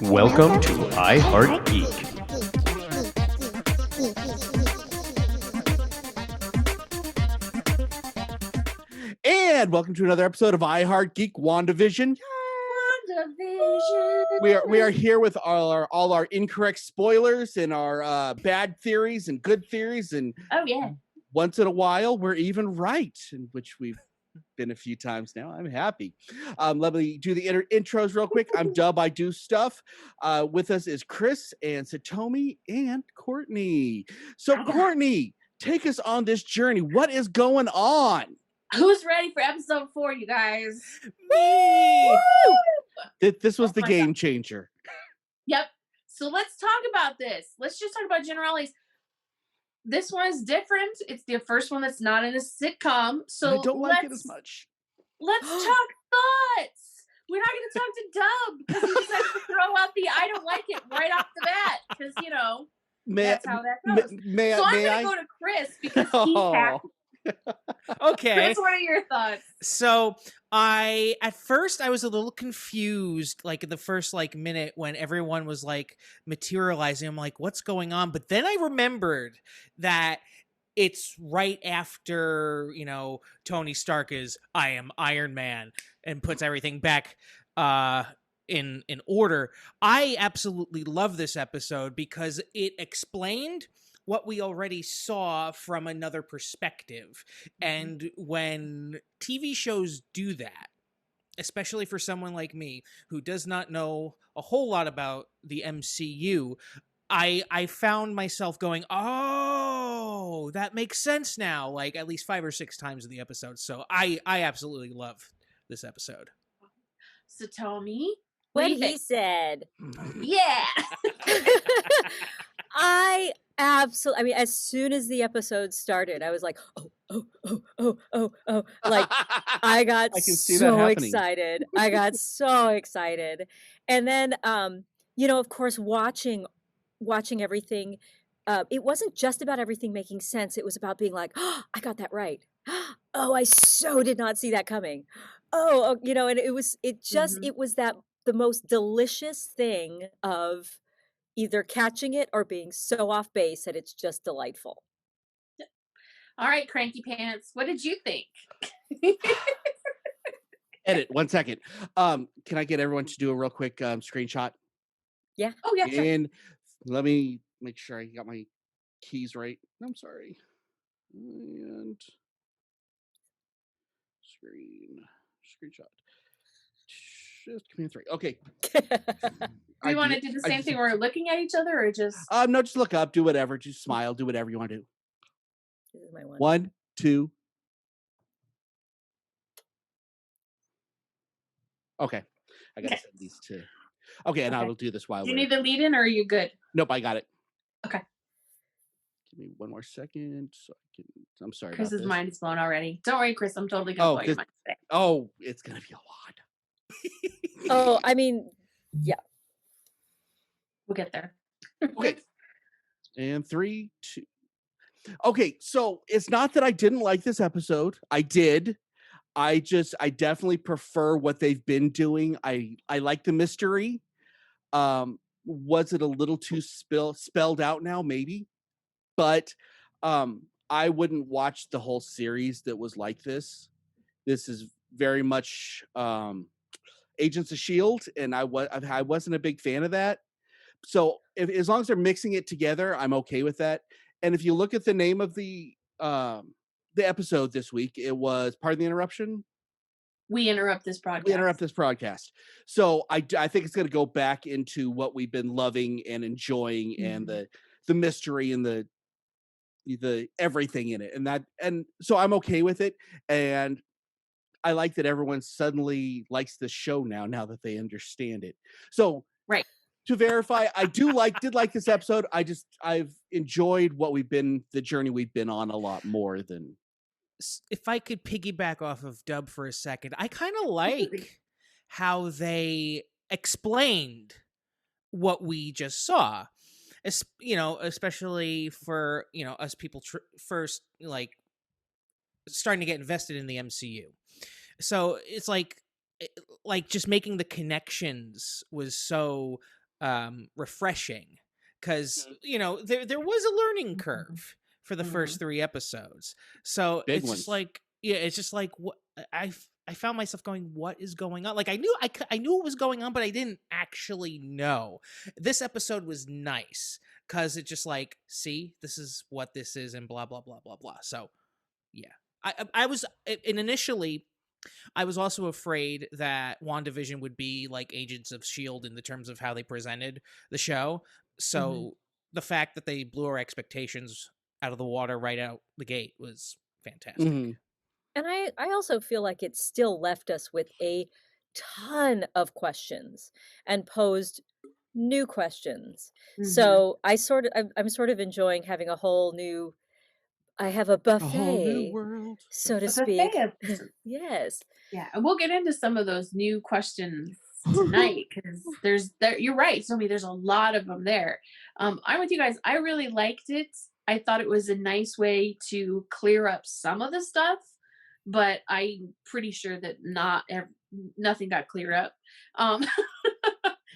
Welcome to I Heart Geek. And welcome to another episode of I Heart Geek WandaVision. We are here with all our incorrect spoilers and our bad theories and good theories, and once in a while we're even right, in which we've been a few times now. I'm happy. Let me do the intros real quick. I'm Dub. I do stuff. With us is Chris and Satomi and Courtney. So Courtney, take us on this journey. What is going on? Who's ready for episode 4, you guys? Me! This was the game changer. Yep. So let's talk about this. Let's just talk about generalities. This one is different. It's the first one that's not in a sitcom. So I don't like it as much. Let's talk thoughts. We're not going to talk to Dub because he decides to throw out the I don't like it right off the bat because, you know, that's how that goes. So I'm going to go to Chris because he's happy. Okay. Chris, what are your thoughts? So at first I was a little confused, like in the first minute when everyone was materializing. I'm like, what's going on? But then I remembered that it's right after, Tony Stark is I am Iron Man and puts everything back in order. I absolutely love this episode because it explained what we already saw from another perspective. And when TV shows do that, especially for someone like me who does not know a whole lot about the MCU, I found myself going, oh, that makes sense now, at least 5 or 6 times in the episode. So I absolutely love this episode. Satomi, what he said. Yeah. I as soon as the episode started, I was like, oh. Like, I got so excited. I got so excited. And then, of course, watching everything, it wasn't just about everything making sense. It was about being like, oh, I got that right. Oh, I so did not see that coming. And it was that the most delicious thing of either catching it or being so off base that it's just delightful. All right, Cranky Pants, what did you think? Edit, 1 second. Can I get everyone to do a real quick screenshot? Yeah. Oh, yeah, sure. And let me make sure I got my keys right. I'm sorry. And screenshot. Just Command 3. Okay. Do you want to do the same thing where we're looking at each other or just... No, just look up, do whatever, just smile, do whatever you want to do. This is my one. 1, 2. Okay. I got to send these two. Okay, and I will do this while Do you need the lead in or are you good? Nope, I got it. Okay. Give me 1 more second. I'm sorry. Chris's mind is blown already. Don't worry, Chris. I'm totally going to blow your mind today. Oh, it's going to be a lot. Oh, I mean, yeah. We'll get there. Okay. And 3, 2. Okay, so it's not that I didn't like this episode. I did. I definitely prefer what they've been doing. I like the mystery. Was it a little too spelled out now? Maybe. But I wouldn't watch the whole series that was like this. This is very much Agents of S.H.I.E.L.D., and I wasn't a big fan of that. So as long as they're mixing it together, I'm okay with that. And if you look at the name of the episode this week, it was, pardon the interruption? We interrupt this broadcast. So I think it's going to go back into what we've been loving and enjoying, and the mystery and the everything in it, and so I'm okay with it. And I like that everyone suddenly likes the show now that they understand it. So right. To verify, I did like this episode. I've enjoyed the journey we've been on a lot more than. If I could piggyback off of Dub for a second, I kind of like how they explained what we just saw. Especially for, us people first, starting to get invested in the MCU. So it's like just making the connections was so refreshing, because there was a learning curve for the first 3 episodes, so Big it's ones. just like it's just like what I found myself going, what is going on? Like I knew what was going on, but I didn't actually know. This episode was nice because it's just like, see, this is what this is, and blah blah blah blah blah. So yeah, I was, and initially I was also afraid that WandaVision would be like Agents of S.H.I.E.L.D. in the terms of how they presented the show. So the fact that they blew our expectations out of the water right out the gate was fantastic. And I also feel like it still left us with a ton of questions and posed new questions. So I'm sort of enjoying having a whole new, I have a buffet, a whole new world, so to speak. Yes. Yeah, and we'll get into some of those new questions tonight, because you're right, Somi, there's a lot of them there. I'm with you guys. I really liked it. I thought it was a nice way to clear up some of the stuff, but I'm pretty sure that nothing got cleared up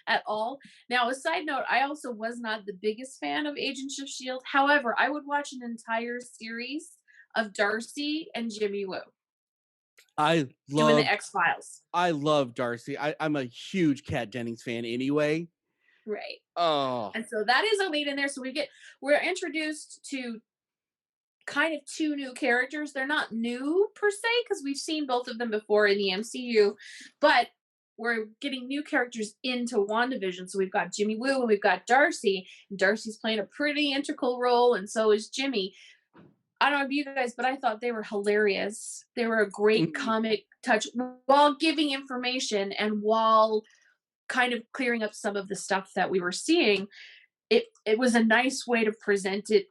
at all. Now, a side note, I also was not the biggest fan of Agents of S.H.I.E.L.D. However, I would watch an entire series of Darcy and Jimmy Woo. Doing the X-Files. I love Darcy. I'm a huge Kat Dennings fan anyway. Right. Oh. And so that is a lead in there. So we're introduced to kind of 2 new characters. They're not new per se, because we've seen both of them before in the MCU, but we're getting new characters into WandaVision. So we've got Jimmy Woo and we've got Darcy. And Darcy's playing a pretty integral role, and so is Jimmy. I don't know about you guys, but I thought they were hilarious. They were a great comic touch while giving information and while kind of clearing up some of the stuff that we were seeing. It was a nice way to present it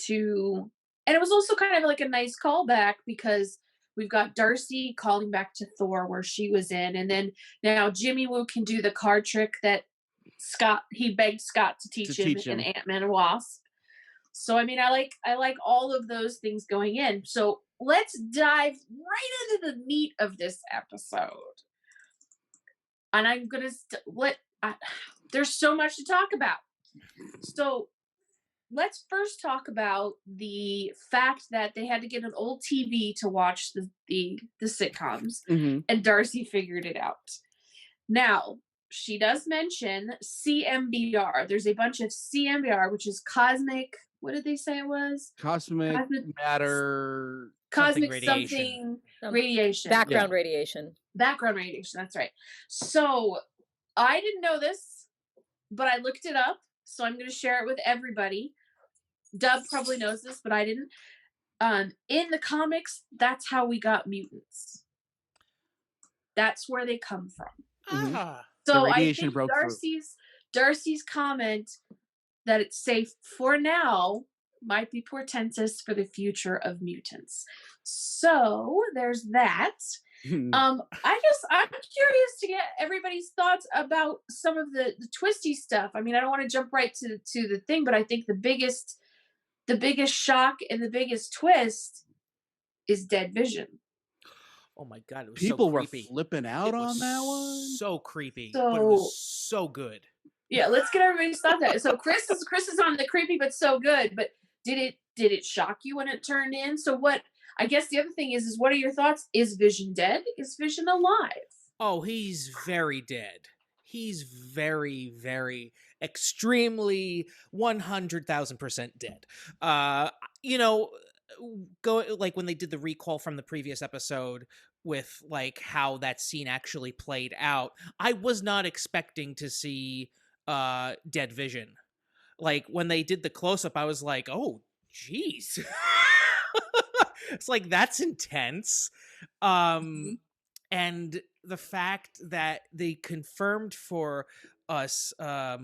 to, and it was also kind of like a nice callback, because we've got Darcy calling back to Thor where she was in, and then now Jimmy Woo can do the card trick that he begged Scott to teach him in Ant-Man and Wasp. So, I mean, I like all of those things going in. So let's dive right into the meat of this episode. And I'm going to there's so much to talk about. So let's first talk about the fact that they had to get an old TV to watch the sitcoms, and Darcy figured it out. Now, she does mention CMBR. There's a bunch of CMBR, which is cosmic. What did they say it was? Cosmic matter. Cosmic radiation. Radiation. Background radiation. Background radiation. That's right. So I didn't know this, but I looked it up. So I'm going to share it with everybody. Dub probably knows this, but I didn't. In the comics, that's how we got mutants. That's where they come from. So I think Darcy's comment that it's safe for now might be portentous for the future of mutants. So there's that. I'm curious to get everybody's thoughts about some of the twisty stuff. I mean, I don't want to jump right to the thing, but I think the biggest shock and the biggest twist is Dead Vision. Oh my God, it was people so were creepy. Flipping out on that one. So creepy, but it was so good. Yeah, let's get everybody's thoughts on it. So Chris is on the creepy but so good. But did it shock you when it turned in? So what? I guess the other thing is what are your thoughts? Is Vision dead? Is Vision alive? Oh, he's very dead. He's very, very, extremely 100,000% dead. Go like when they did the recall from the previous episode with like how that scene actually played out. I was not expecting to see Dead Vision. Like when they did the close-up, I was like, oh geez. It's like that's intense. And the fact that they confirmed for us, I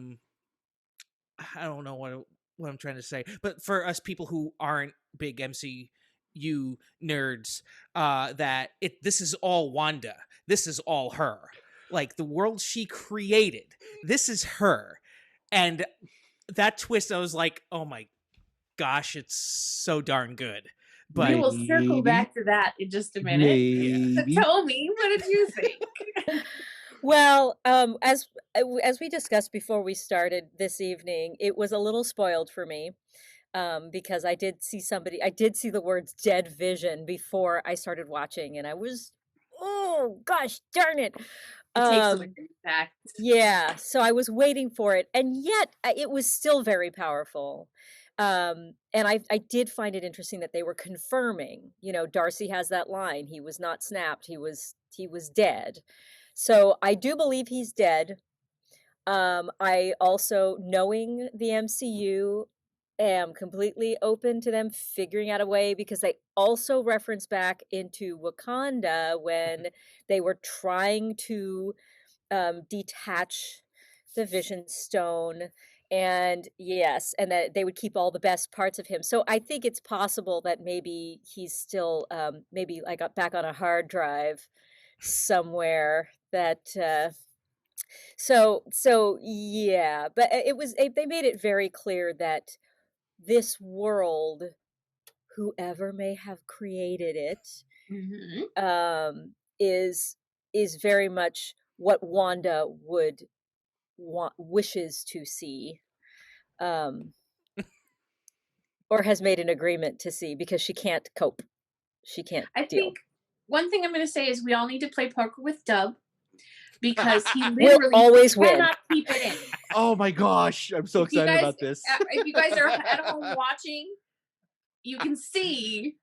don't know what I'm trying to say, but for us people who aren't big MCU nerds, that this is all Wanda. This is all her. Like the world she created. This is her. And that twist, I was like, oh my gosh, it's so darn good. But we will circle back to that in just a minute. Tell me, what did you think? Well, as as we discussed before we started this evening, it was a little spoiled for me. Because I did see the words dead vision before I started watching, and I was, oh gosh darn it. It takes away from the fact. Yeah, so I was waiting for it, and yet it was still very powerful. And I did find it interesting that they were confirming, Darcy has that line, he was not snapped, he was dead. So I do believe he's dead. I also, knowing the MCU, am completely open to them figuring out a way, because they also reference back into Wakanda when they were trying to detach the Vision Stone, and yes, and that they would keep all the best parts of him. So I think it's possible that maybe he's still maybe like back on a hard drive somewhere. That so yeah, but they made it very clear that this world, whoever may have created it, is very much what Wanda wishes to see, or has made an agreement to see, because she can't cope. She can't deal. Think one thing I'm going to say is we all need to play poker with Dub, because he literally always cannot keep it in. Oh my gosh, I'm so excited about this. If you guys are at home watching, you can see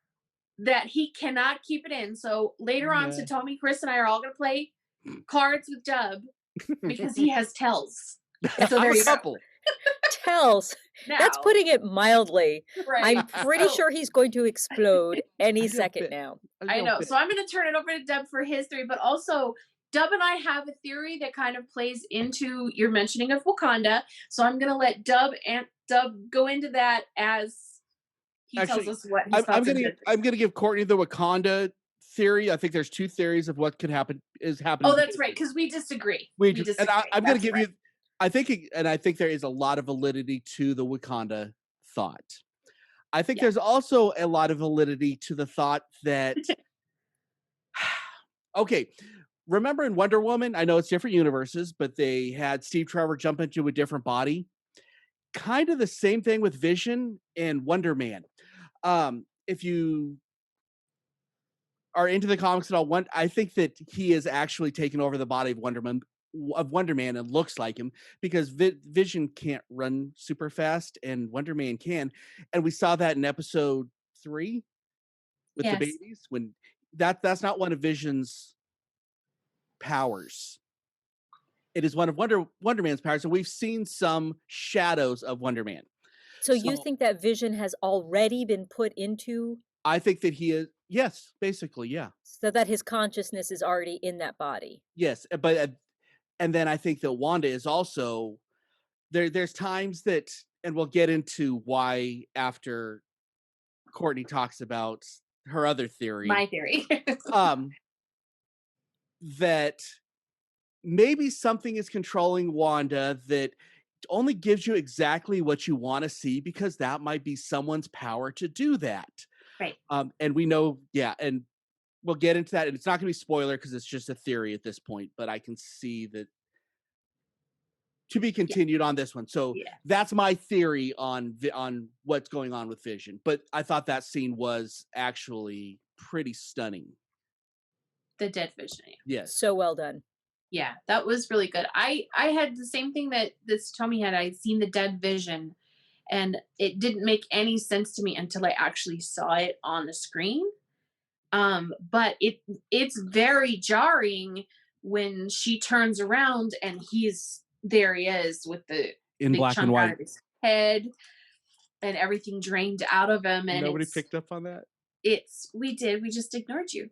that he cannot keep it in. So later on, Satomi, Chris, and I are all going to play cards with Dub, because he has tells. So there you go. Tells. Now, that's putting it mildly. Right. I'm pretty sure he's going to explode any second now. I know. So I'm going to turn it over to Dub for his theory, but also Dub and I have a theory that kind of plays into your mentioning of Wakanda. So I'm going to let Dub go into that as he tells us what his thoughts are. I'm going to give Courtney the Wakanda theory. I think there's two theories of what could happen is happening. Oh, that's right, because we disagree. And I'm going to give you. I think there is a lot of validity to the Wakanda thought. I think there's also a lot of validity to the thought that. Okay, remember in Wonder Woman? I know it's different universes, but they had Steve Trevor jump into a different body. Kind of the same thing with Vision and Wonder Man. If you are into the comics at all, I think that he is actually taking over the body of Wonder Man and looks like him, because Vision can't run super fast and Wonder Man can, and we saw that in episode 3 with the babies, when that's not one of Vision's powers. It is one of Wonder Man's powers, and we've seen some shadows of Wonder Man. So you think that Vision has already been put into? I think that he is, yes, basically, yeah. So that his consciousness is already in that body. Yes, but and then I think that Wanda is also there's times that, and we'll get into why after Courtney talks about her other theory. My theory. That maybe something is controlling Wanda that only gives you exactly what you want to see, because that might be someone's power to do that. Right. And we know, and we'll get into that. And it's not going to be spoiler because it's just a theory at this point, but I can see that to be continued on this one. So that's my theory on what's going on with Vision. But I thought that scene was actually pretty stunning. The dead Vision. Yes. So well done. Yeah, that was really good. I had the same thing that this Tommy had. I'd seen the dead Vision, and it didn't make any sense to me until I actually saw it on the screen. But it's very jarring when she turns around and there he is with the in black and white out of his head and everything drained out of him. And nobody picked up on that. We just ignored you.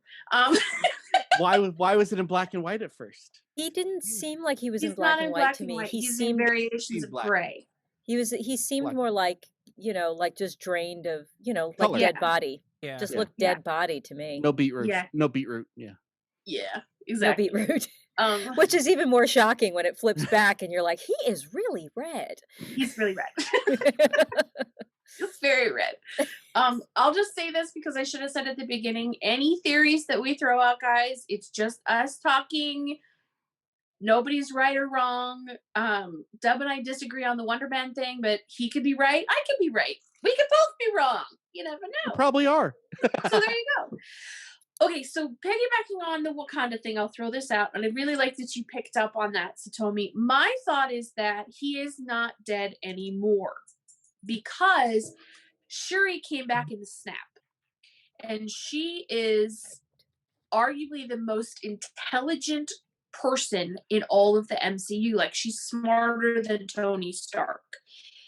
Why was it in black and white at first? He didn't seem like he was in black and white to me. He seemed variations of gray. He seemed more like, like just drained of, like color. Dead body. Yeah. Just looked dead body to me. No beetroot. Yeah. No beetroot. Yeah. Yeah, exactly. No beetroot. Which is even more shocking when it flips back and you're like, he is really red. He's really red. It's very red. I'll just say this because I should have said at the beginning, any theories that we throw out, guys, it's just us talking Nobody's right or wrong. Dub and I disagree on the Wonder Man thing, but he could be right. I could be right. We could both be wrong. You never know. You probably are. So there you go. Okay, so piggybacking on the Wakanda thing, I'll throw this out, and I really like that you picked up on that, Satomi. My thought is that he is not dead anymore because Shuri came back in the snap, and she is arguably the most intelligent person in all of the MCU. Like, she's smarter than Tony Stark.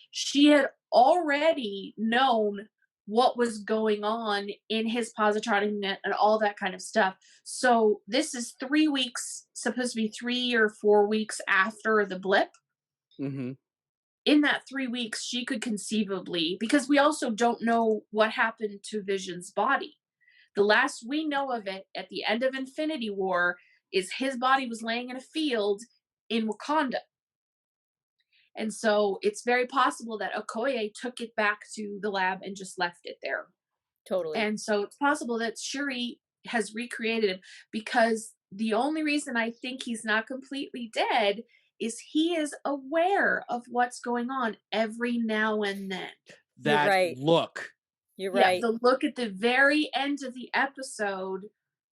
She had already known what was going on in his positronic net and all that kind of stuff. So this is 3 weeks, supposed to be 3 or 4 weeks after the blip. Mm-hmm. In that 3 weeks, she could conceivably, because we also don't know what happened to Vision's body. The last we know of it at the end of Infinity War is his body was laying in a field in Wakanda. And so it's very possible that Okoye took it back to the lab and just left it there. Totally. And so it's possible that Shuri has recreated him, because the only reason I think he's not completely dead is he is aware of what's going on every now and then. That look. You're right. The look at the very end of the episode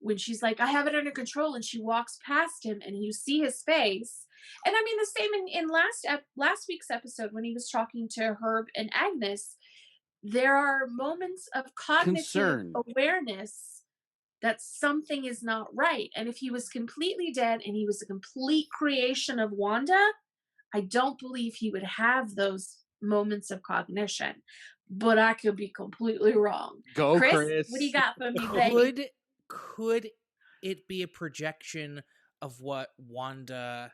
when she's like, I have it under control, and she walks past him and you see his face. And I mean, the same in last week's episode when he was talking to Herb and Agnes, there are moments of cognitive awareness that something is not right. And if he was completely dead and he was a complete creation of Wanda, I don't believe he would have those moments of cognition. But I could be completely wrong. Go, Chris. What do you got for me, baby? Could it be a projection of what Wanda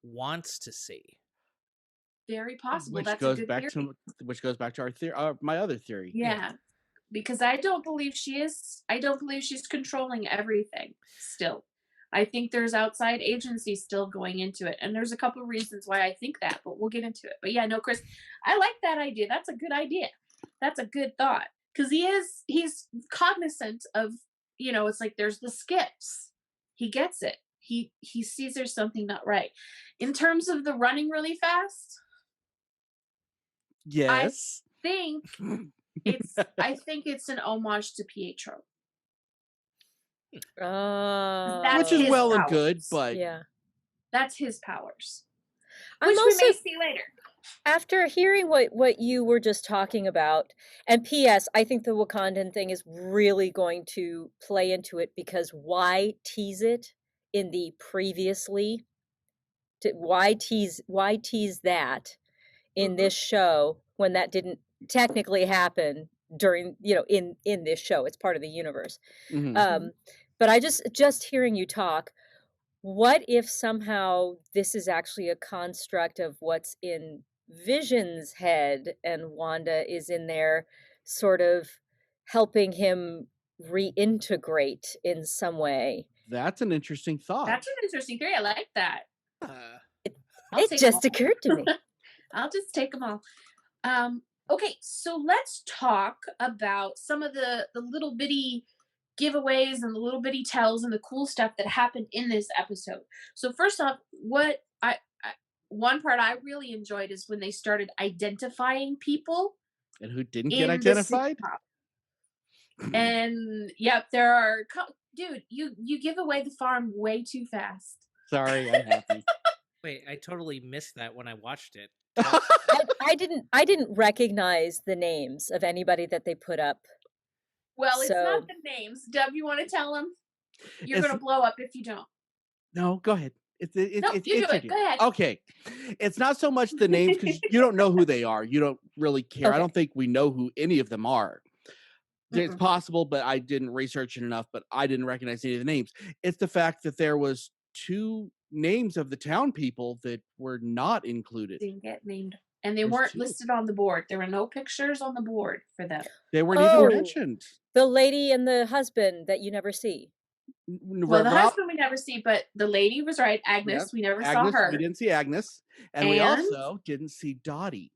wants to see? Very possible. Which goes back to our theory, my other theory. Yeah, because I don't believe she is. I don't believe she's controlling everything still. I think there's outside agencies still going into it, and there's a couple of reasons why I think that, but we'll get into it. But yeah, no, Chris, I like that idea. That's a good idea. That's a good thought, because he's cognizant of, it's like there's the skips. He gets it. He sees there's something not right. In terms of the running really fast, yes, I think it's an homage to Pietro. Which is well and good, but yeah, that's his powers, which we may see later. After hearing what you were just talking about, and P.S., I think the Wakandan thing is really going to play into it, because why tease it in the previously? Why tease that in this show when that didn't technically happen during, in this show? It's part of the universe. Mm-hmm. But I just hearing you talk, what if somehow this is actually a construct of what's in Vision's head, and Wanda is in there sort of helping him reintegrate in some way? That's an interesting thought. That's an interesting theory. I like that. It just occurred to me. I'll just take them all. Okay, so let's talk about some of the little bitty giveaways and the little bitty tells and the cool stuff that happened in this episode. So first off, one part I really enjoyed is when they started identifying people. And who didn't get identified? And yep, there are. Dude, you give away the farm way too fast. Sorry, I'm happy. Wait, I totally missed that when I watched it. I didn't recognize the names of anybody that they put up. Well, it's not the names. Dub, you want to tell them? You're going to blow up if you don't. No, go ahead. You do it. Go ahead. Okay. It's not so much the names, because you don't know who they are. You don't really care. Okay. I don't think we know who any of them are. It's possible, but I didn't research it enough, but I didn't recognize any of the names. It's the fact that there was 2 names of the town people that were not included. Didn't get named. And they weren't listed on the board. There were no pictures on the board for them. They weren't even mentioned. The lady and the husband that you never see. Well, the husband we never see, but the lady was right. Agnes, yep. We never saw her. We didn't see Agnes. And we also didn't see Dottie.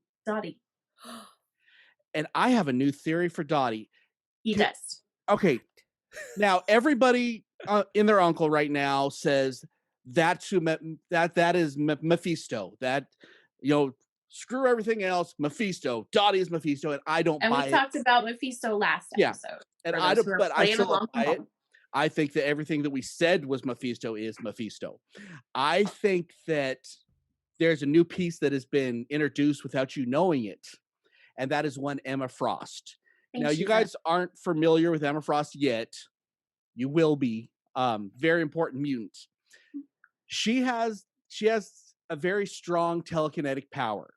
And I have a new theory for Dottie. He does. Okay. Now, everybody and their uncle right now says that's who that is Mephisto. That, screw everything else. Mephisto. Dottie is Mephisto, and I don't buy it. And we talked about Mephisto last episode. And I don't, but I still don't buy it. I think that everything that we said was Mephisto is Mephisto. I think that there's a new piece that has been introduced without you knowing it, and that is one Emma Frost. Now, you guys aren't familiar with Emma Frost yet. You will be. Very important mutant. She has a very strong telekinetic power.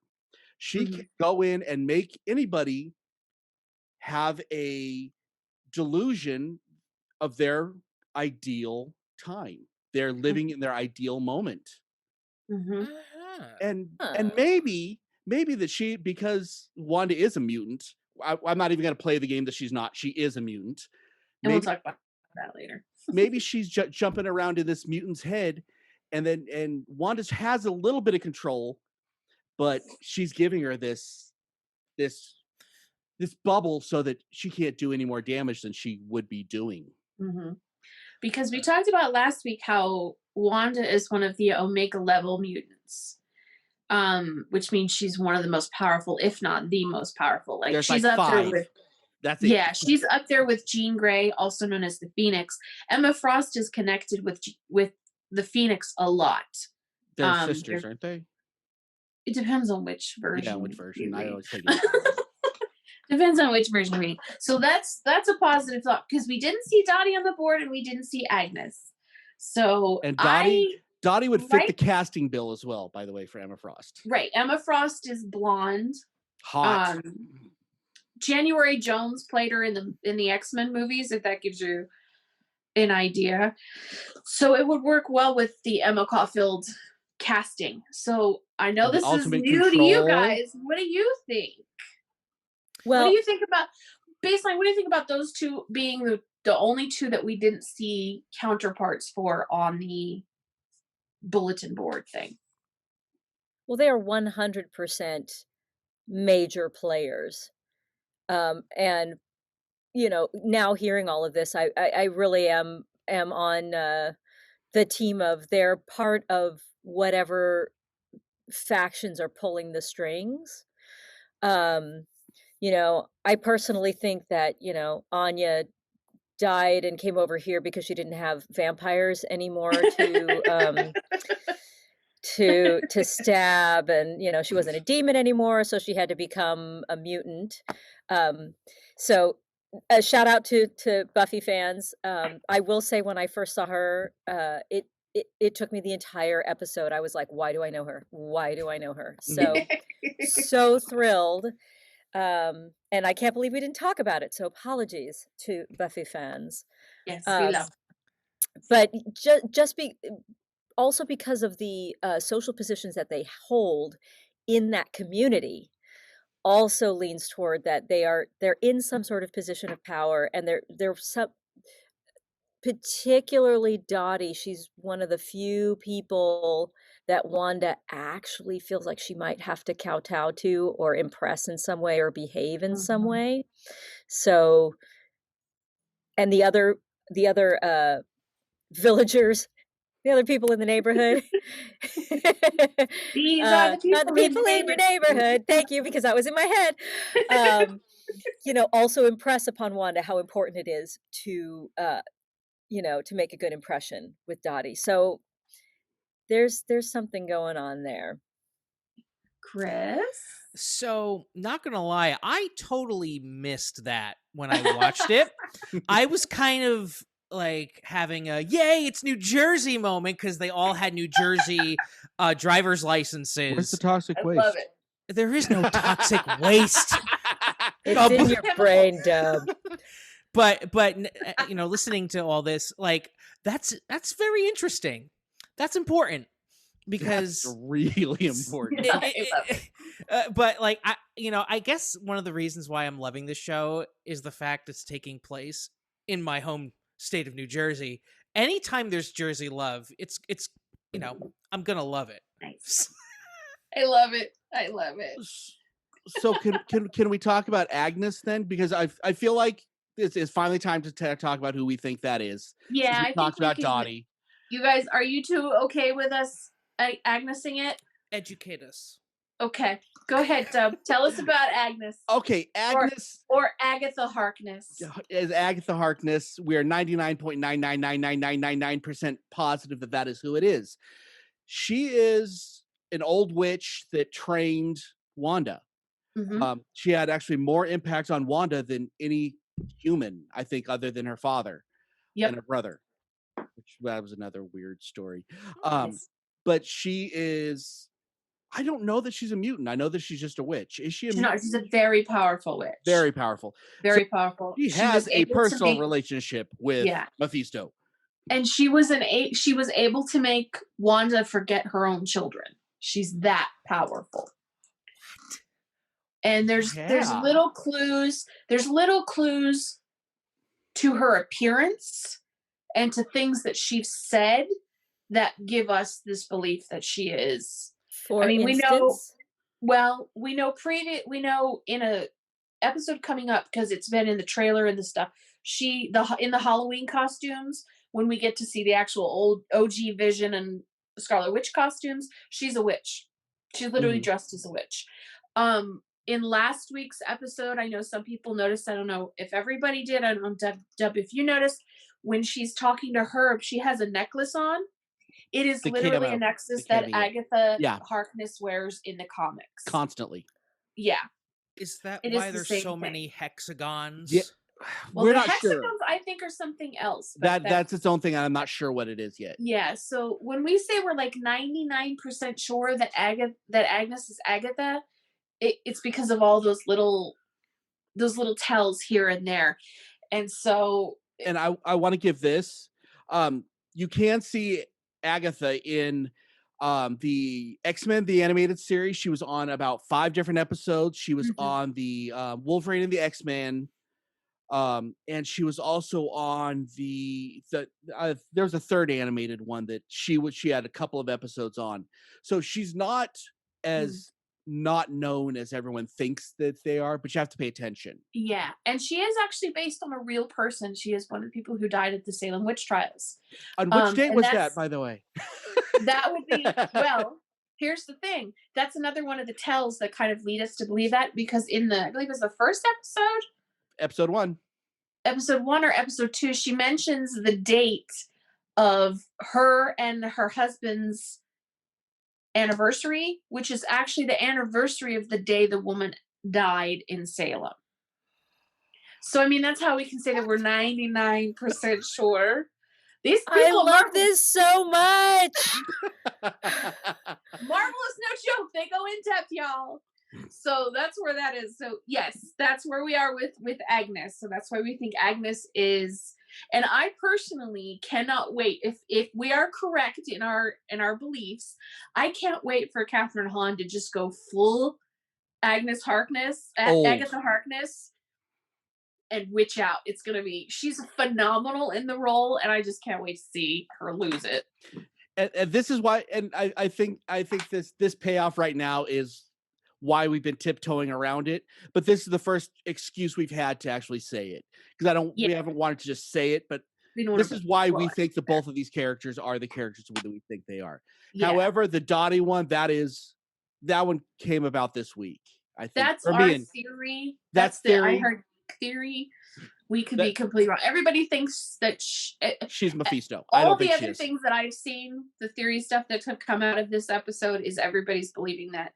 She can go in and make anybody have a delusion of their ideal time. They're living in their ideal moment. And maybe that because Wanda is a mutant, I'm not even going to play the game that she's not. She is a mutant. And we'll talk about that later. Maybe she's jumping around in this mutant's head, and Wanda has a little bit of control, but she's giving her this bubble so that she can't do any more damage than she would be doing. Because we talked about last week how Wanda is one of the Omega level mutants, which means she's one of the most powerful, if not the most powerful. Like, there's she's like up 5. there with That's it. Yeah, she's up there with Jean Grey, also known as the Phoenix. Emma Frost is connected with the Phoenix a lot. They're sisters, aren't they? It depends on which version. Yeah, which version? I always take it. Depends on which version you read. So that's a positive thought, because we didn't see Dottie on the board and we didn't see Agnes. So and Dottie would fit the casting bill as well, by the way, for Emma Frost. Right. Emma Frost is blonde. Hot. January Jones played her in the X-Men movies, if that gives you an idea. So it would work well with the Emma Caulfield casting. So I know this is new to you guys. What do you think? Well, what do you think about baseline? What do you think about those two being the only two that we didn't see counterparts for on the bulletin board thing? Well, they are 100% major players. And now hearing all of this, I really am on the team of they're part of whatever factions are pulling the strings. I personally think that, Anya died and came over here because she didn't have vampires anymore to stab, and she wasn't a demon anymore, so she had to become a mutant. So a shout out to Buffy fans. I will say, when I first saw her, it took me the entire episode. I was like, why do I know her? Why do I know her? So thrilled. And I can't believe we didn't talk about it. So apologies to Buffy fans. Yes, we love. But also because of the social positions that they hold in that community, also leans toward that they're in some sort of position of power, and they're some, particularly Dottie. She's one of the few people that Wanda actually feels like she might have to kowtow to or impress in some way or behave in some way. So, and the other villagers, the other people in the neighborhood. These are the people in your neighborhood. Thank you, because that was in my head. Also impress upon Wanda how important it is to make a good impression with Dottie. So there's something going on there. Chris? So, not gonna lie, I totally missed that when I watched it. I was kind of like having a yay, it's New Jersey moment, because they all had New Jersey driver's licenses. Where's the toxic waste? Love it. There is no toxic waste. It's in your brain, Dub. But listening to all this, like, that's very interesting. That's important, because that's really important. But like, I guess one of the reasons why I'm loving this show is the fact it's taking place in my home state of New Jersey. Anytime there's Jersey love, it's I'm gonna love it. Nice. I love it. So can we talk about Agnes then? Because I feel like it's finally time to talk about who we think that is. Yeah, we talked about Dottie. You guys, are you two okay with us Agnesing it? Educate us. Okay, go ahead, Dub. Tell us about Agnes. Okay, Agnes or Agatha Harkness. As Agatha Harkness, we are 99.9999999% positive that is who it is. She is an old witch that trained Wanda. Mm-hmm. She had actually more impact on Wanda than any human, I think, other than her father and her brother. Which that was another weird story. Yes. But she is. I don't know that she's a mutant. I know that she's just a witch. Is she a mutant? No, she's a very powerful witch. Very powerful. Very powerful. She has a personal relationship with Mephisto. And she was able to make Wanda forget her own children. She's that powerful. And there's little clues. There's little clues to her appearance and to things that she's said that give us this belief that she is. We know in a episode coming up, because it's been in the trailer and the stuff, in the Halloween costumes, when we get to see the actual old OG Vision and Scarlet Witch costumes, she's a witch. She's literally dressed as a witch. In last week's episode, I know some people noticed, I don't know if everybody did, I don't know, Dub, if you noticed, when she's talking to Herb, she has a necklace on. It is literally a necklace that Agatha Harkness wears in the comics. Constantly. Yeah. Is that why there's so many hexagons? Yeah. Well, we're not hexagons, sure. I think, are something else. That's its own thing, and I'm not sure what it is yet. Yeah, so when we say we're like 99% sure that Agnes is Agatha, it's because of all those little tells here and there. And so... And I want to give this. You can see Agatha in the X-Men, the animated series. She was on about 5 different episodes. She was on the Wolverine and the X-Men. And she was also on there was a third animated one that she had a couple of episodes on. So she's not as not known as everyone thinks that they are, but you have to pay attention. Yeah, and she is actually based on a real person. She is one of the people who died at the Salem witch trials. On which date was that, by the way? That would be, well, here's the thing. That's another one of the tells that kind of lead us to believe that, because I believe it was the first episode? Episode 1. Episode 1 or episode 2, she mentions the date of her and her husband's anniversary, which is actually the anniversary of the day the woman died in Salem. So, I mean, that's how we can say that we're 99% sure. These people, I love this so much. Marvelous, no joke. They go in depth, y'all. So that's where that is. So yes, that's where we are with Agnes. So that's why we think Agnes is. And I personally cannot wait. If we are correct in our beliefs, I can't wait for Catherine Hahn to just go full Agatha Harkness, and witch out. It's gonna be. She's phenomenal in the role, and I just can't wait to see her lose it. And this is why. And I think this payoff right now is why we've been tiptoeing around it, but this is the first excuse we've had to actually say it, because we haven't wanted to just say it, but this is why we think that both of these characters are the characters that we think they are. Yeah. However, the Dottie one, that one came about this week. I think that's our theory. That's I heard theory. We could be completely wrong. Everybody thinks that she's Mephisto. All the other things that I've seen, the theory stuff that have come out of this episode, is everybody's believing that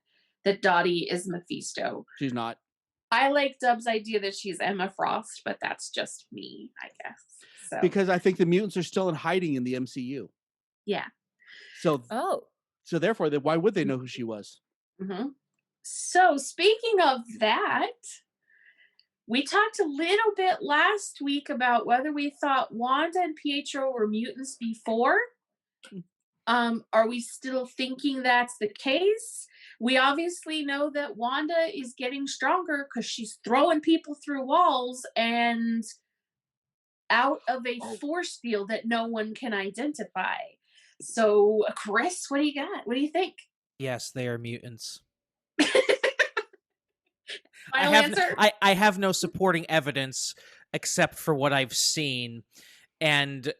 Dottie is Mephisto. She's not. I like Dub's idea that she's Emma Frost, but that's just me, I guess. So. Because I think the mutants are still in hiding in the MCU. Yeah. So therefore, why would they know who she was? Mm-hmm. So speaking of that, we talked a little bit last week about whether we thought Wanda and Pietro were mutants before. Are we still thinking that's the case? We obviously know that Wanda is getting stronger because she's throwing people through walls and out of a force field that no one can identify. So, Chris, what do you got? What do you think? Yes, they are mutants. Final answer? I have no supporting evidence except for what I've seen. And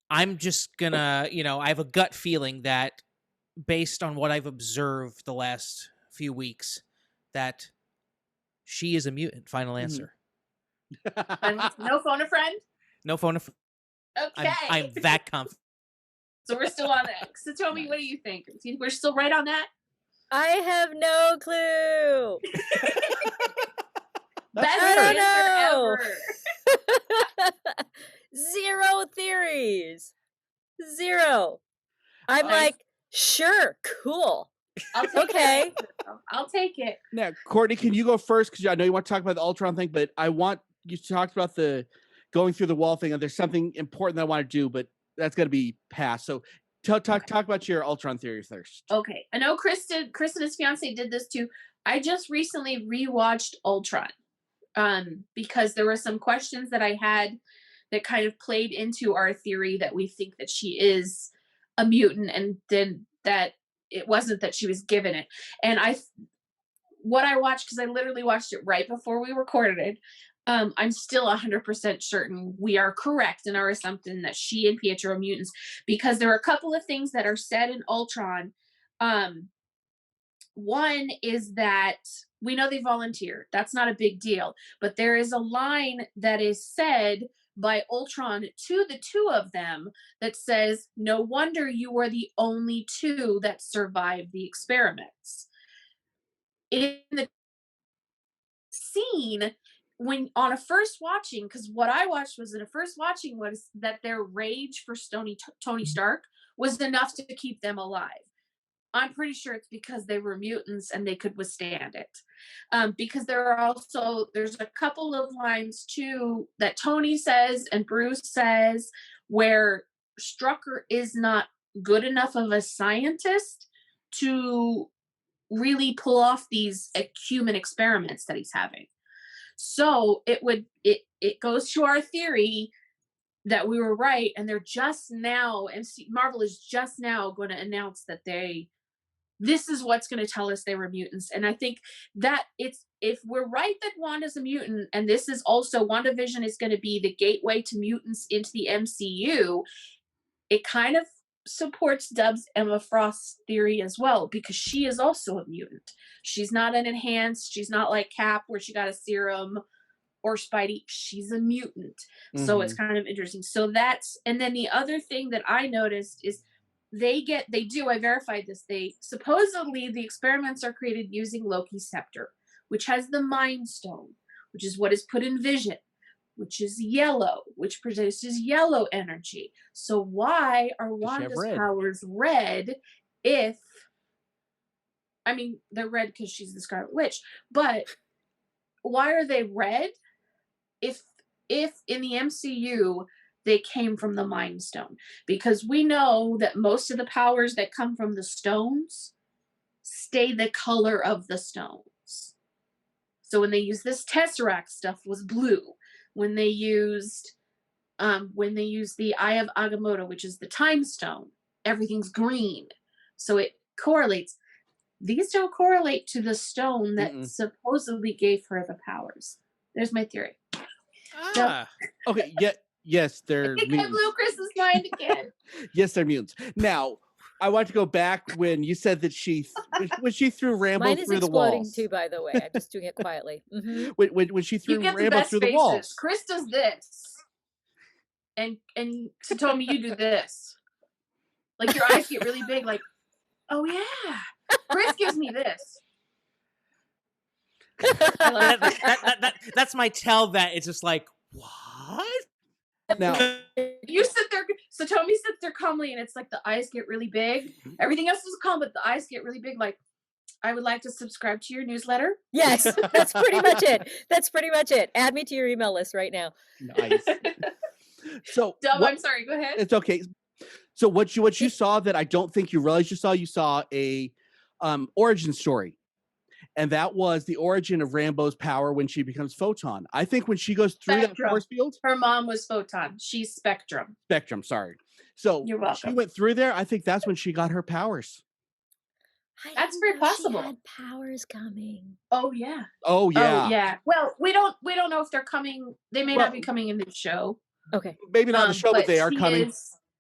I'm just gonna, I have a gut feeling that based on what I've observed the last few weeks, that she is a mutant. Final answer. No phone a friend? No phone a friend. Okay. I'm that confident. So we're still on that. So tell me, what do you think? We're still right on that? I have no clue. Best answer ever. 0 theories. 0. I'm like, sure, cool. I'll take it. Now, Courtney, can you go first? Because I know you want to talk about the Ultron thing, but I want you talked about the going through the wall thing, and there's something important that I want to do, but that's going to be passed. So talk about your Ultron theory first. Okay. I know Chris and his fiance did this too. I just recently rewatched Ultron because there were some questions that I had that kind of played into our theory that we think that she is a mutant, and then that it wasn't that she was given it. And what I watched, because I literally watched it right before we recorded it, I'm still 100% certain we are correct in our assumption that she and Pietro are mutants, because there are a couple of things that are said in Ultron. One is that we know they volunteered. That's not a big deal. But there is a line that is said by Ultron to the two of them that says, "No wonder you were the only two that survived the experiments." In the scene, when on a first watching, because what I watched was in a first watching was that their rage for Tony Stark was enough to keep them alive. I'm pretty sure it's because they were mutants and they could withstand it. Because there's a couple of lines too that Tony says and Bruce says where Strucker is not good enough of a scientist to really pull off these human experiments that he's having. So it goes to our theory that we were right, and they're just now, Marvel is just now going to announce that this is what's going to tell us they were mutants. And I think that if we're right that Wanda's a mutant, and this is also, WandaVision is going to be the gateway to mutants into the MCU, it kind of supports Dub's Emma Frost theory as well, because she is also a mutant. She's not an enhanced, she's not like Cap where she got a serum, or Spidey. She's a mutant. Mm-hmm. So it's kind of interesting. So and then the other thing that I noticed is I verified this, supposedly the experiments are created using Loki's scepter, which has the Mind Stone, which is what is put in Vision, which is yellow, which produces yellow energy. So why are Wanda's powers red they're red because she's the Scarlet Witch, but why are they red if in the MCU they came from the Mind Stone? Because we know that most of the powers that come from the stones stay the color of the stones. So when they use this Tesseract stuff was blue. When they used the Eye of Agamotto, which is the Time Stone, everything's green. So it correlates. These don't correlate to the stone that supposedly gave her the powers. There's my theory. Okay. Yes, they're I think I blew Chris's mind again. Yes, they're mutants. Now, I want to go back when you said that when she threw Rambo through the walls. Mine is exploding too, by the way. I'm just doing it quietly. Mm-hmm. When she threw Rambo through the walls. Chris does this, and Satomi, you do this. Like your eyes get really big. Like, oh yeah. Chris gives me this. That's my tell that it's just like, what? Now you sit there, Satomi sits there calmly, and it's like the eyes get really big. Everything else is calm, but the eyes get really big. Like, I would like to subscribe to your newsletter. Yes, that's pretty much it. Add me to your email list right now. Nice. So, I'm sorry. Go ahead. It's okay. So what you saw that I don't think you realized you saw a origin story. And that was the origin of Rambo's power when she becomes Photon. I think when she goes through that force field. Her mom was Photon. She's Spectrum. Spectrum, sorry. So you're welcome. She went through there. I think that's when she got her powers. That's very possible. She had powers coming. Oh yeah. Oh yeah. Oh yeah. Well, we don't know if they're coming. They may not be coming in the show. Okay. Maybe not in the show, but they are coming.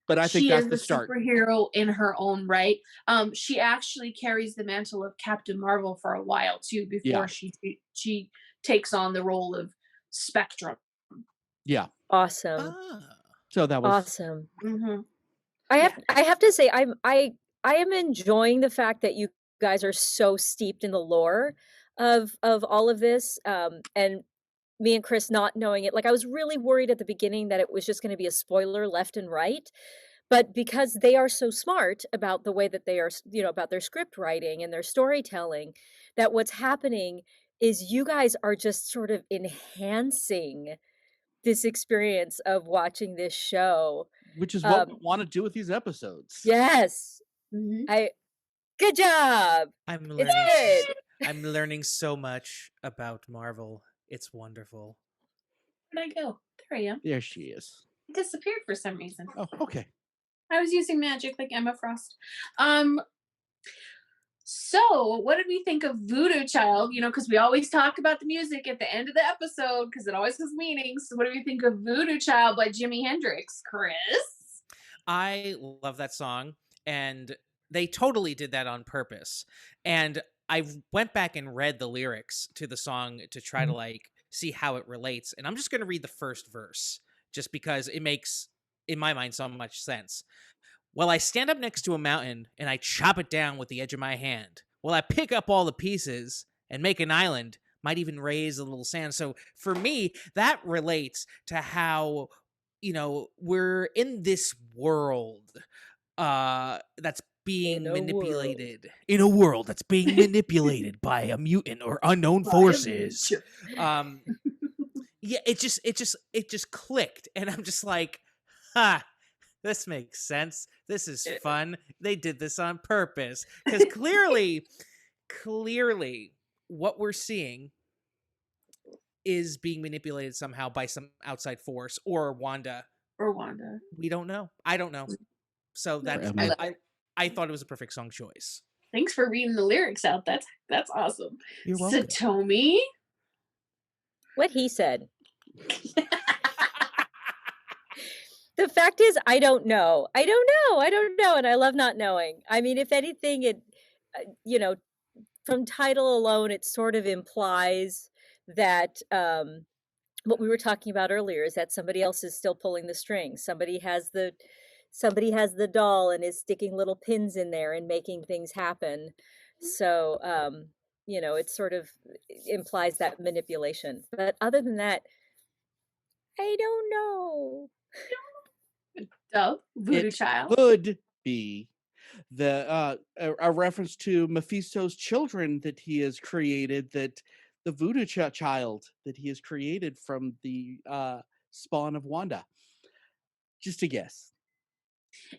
But I think she that's is the a start. superhero in her own right. She actually carries the mantle of Captain Marvel for a while too, before she takes on the role of Spectrum. Yeah. Awesome. So that was awesome. Mm-hmm. I have to say I am enjoying the fact that you guys are so steeped in the lore of all of this, and me and Chris not knowing it. Like, I was really worried at the beginning that it was just going to be a spoiler left and right, but because they are so smart about the way that they are, about their script writing and their storytelling, that what's happening is you guys are just sort of enhancing this experience of watching this show, which is what we want to do with these episodes. Yes. Mm-hmm. Good job. I'm learning so much about Marvel. It's wonderful. Where'd I go? There I am. There she is. It disappeared for some reason. Oh, okay. I was using magic like Emma Frost. So what did we think of Voodoo Child? Because we always talk about the music at the end of the episode because it always has meaning. So what do we think of Voodoo Child by Jimi Hendrix, Chris? I love that song, and they totally did that on purpose. And I went back and read the lyrics to the song to try to see how it relates. And I'm just going to read the first verse just because it makes, in my mind, so much sense. Well, I stand up next to a mountain and I chop it down with the edge of my hand. Well, I pick up all the pieces and make an island, might even raise a little sand. So for me, that relates to how, we're in this world that's being manipulated. In a world that's being manipulated by a mutant or unknown forces. Yeah, it just clicked. And I'm just like, this makes sense. This is fun. They did this on purpose. Because clearly, what we're seeing is being manipulated somehow by some outside force or Wanda. We don't know. I don't know. So that's I thought it was a perfect song choice. Thanks for reading the lyrics out. That's awesome. You're welcome. Satomi? What he said. The fact is, I don't know. And I love not knowing. I mean, if anything, it, from title alone, it sort of implies that what we were talking about earlier is that somebody else is still pulling the strings. Somebody has the doll and is sticking little pins in there and making things happen. So, it sort of implies that manipulation. But other than that, I don't know. Voodoo Child could be a reference to Mephisto's children that he has created, that the Voodoo Child that he has created from the spawn of Wanda. Just a guess.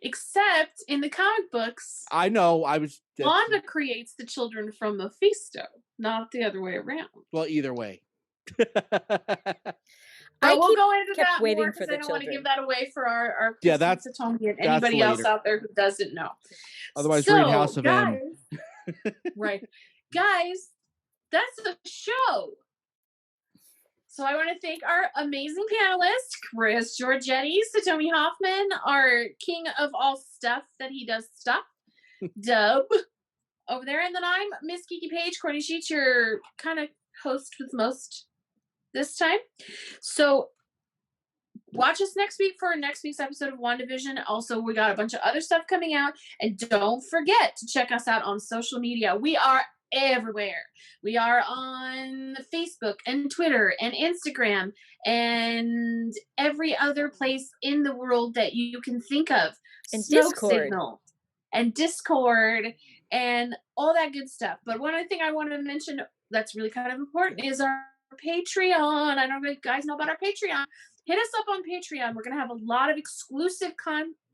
Except in the comic books, I know Wanda creates the children from Mephisto, not the other way around. Well, either way. We'll go into that more because I don't want to give that away for our that's Satomi and anybody else out there who doesn't know. Otherwise, read House of M. Right, guys, that's the show. So I want to thank our amazing panelists, Chris Giorgetti, Satomi Hoffman, our king of all stuff that he does stuff, Dub, over there, and then I'm Miss Geeky Page, Courtney Sheets, your kind of host with most this time. So watch us next week for next week's episode of WandaVision. Also, we got a bunch of other stuff coming out, and don't forget to check us out on social media. We are everywhere. We are on Facebook and Twitter and Instagram and every other place in the world that you can think of. And Discord. Signal and Discord and all that good stuff. But one other thing I want to mention that's really kind of important is our Patreon. I don't know if you guys know about our Patreon. Hit us up on Patreon. We're going to have a lot of exclusive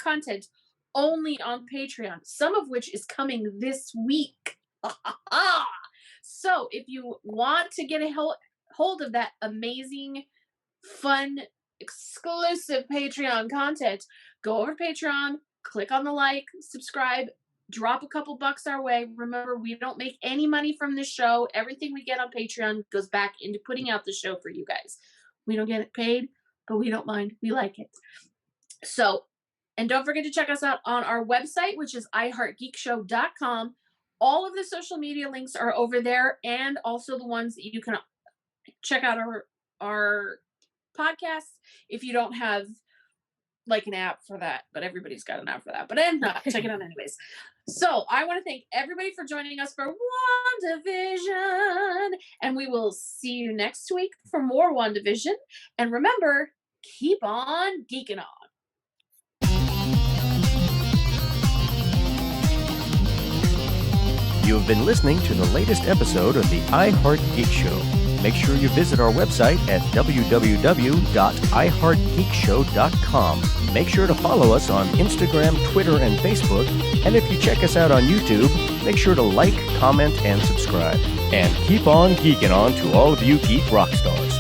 content only on Patreon, some of which is coming this week. So if you want to get a hold of that amazing, fun, exclusive Patreon content, go over to Patreon, click on the like, subscribe, drop a couple bucks our way. Remember, we don't make any money from this show. Everything we get on Patreon goes back into putting out the show for you guys. We don't get it paid, but we don't mind. We like it. So And don't forget to check us out on our website, which is iHeartGeekShow.com. All of the social media links are over there, and also the ones that you can check out our podcasts if you don't have like an app for that, but everybody's got an app for that. But check it out anyways. So I want to thank everybody for joining us for WandaVision, and we will see you next week for more WandaVision. And remember, keep on geeking on. You have been listening to the latest episode of the iHeart Geek Show. Make sure you visit our website at www.iheartgeekshow.com. Make sure to follow us on Instagram, Twitter, and Facebook. And if you check us out on YouTube, make sure to like, comment, and subscribe. And keep on geeking on to all of you geek rock stars.